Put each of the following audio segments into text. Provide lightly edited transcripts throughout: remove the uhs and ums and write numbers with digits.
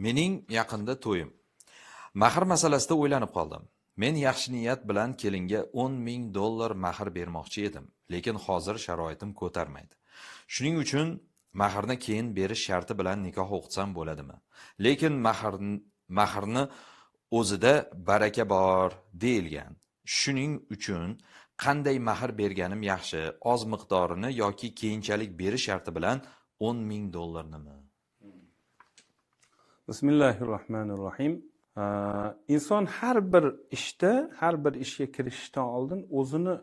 Mening yaqinda to'yim. Mahr masalasida o'ylanib qoldim. Men yaxshi niyat bilan kelinga $10,000 mahr bermoqchi edim, lekin hozir sharoitim ko'tarmaydi. Shuning uchun mahrni keyin berish sharti bilan nikoh o'qitsam bo'ladimi? Lekin mahrni o'zida baraka bor deyilgan. Shuning uchun qanday mahr berganim yaxshi, oz miqdorini yoki keyinchalik berish sharti bilan $10,000nimi? Bismillahirrohmanirrohim. Inson har bir ishga kirishdan oldin o'zini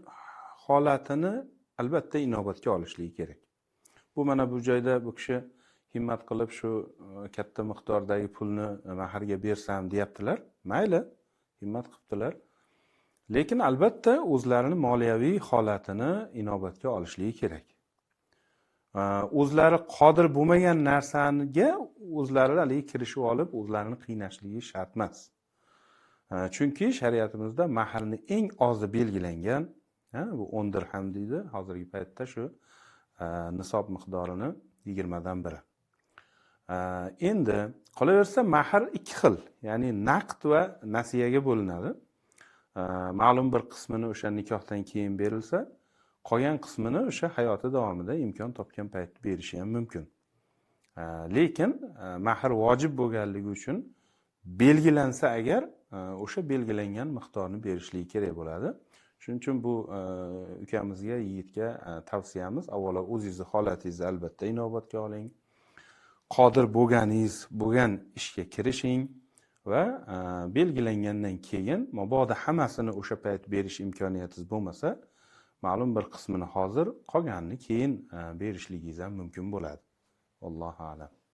holatini albatta inobatga olishligi kerak. Mana bu joyda bu kishi himmat qilib shu katta miqdordagi pulni mahrga bersam deyaptilar. Mayli, himmat qilibdilar. Lekin albatta o'zlarini moliyaviy holatini inobatga olishligi kerak. O'zlari qodir bo'lmagan narsaniga o'zlari haligi kirishib olib, o'zlarini qiynashligi shart emas. Chunki shariatimizda mahrni eng ozi belgilangan, bu 10 dirham deydi. Hozirgi paytda shu nisob miqdorini 20 dan biri. Endi qolaversa mahr ikki xil, ya'ni naqd va nasiyaga bo'linadi. Ma'lum bir qismini o'sha nikohdan keyin berilsa, qolgan qismini o'sha hayoti davomida imkon topgan paytda berishi ham mumkin. Lekin mahr vojib bo'lganligi uchun belgilansa agar o'sha belgilangan miqdorni berishligi kerak bo'ladi. Shuning uchun bu ukamizga, yigitga tavsiyamiz, avvalo o'zingizni holatingizni albatta inobatga oling. Qodir bo'lgan ishga kirishing va belgilangandan keyin mabodo hammasini o'sha payt berish imkoniyatingiz bo'lmasa, ma'lum bir qismini hozir, qolganini keyin berishligingiz ham mumkin bo'ladi. Allohu a'lam.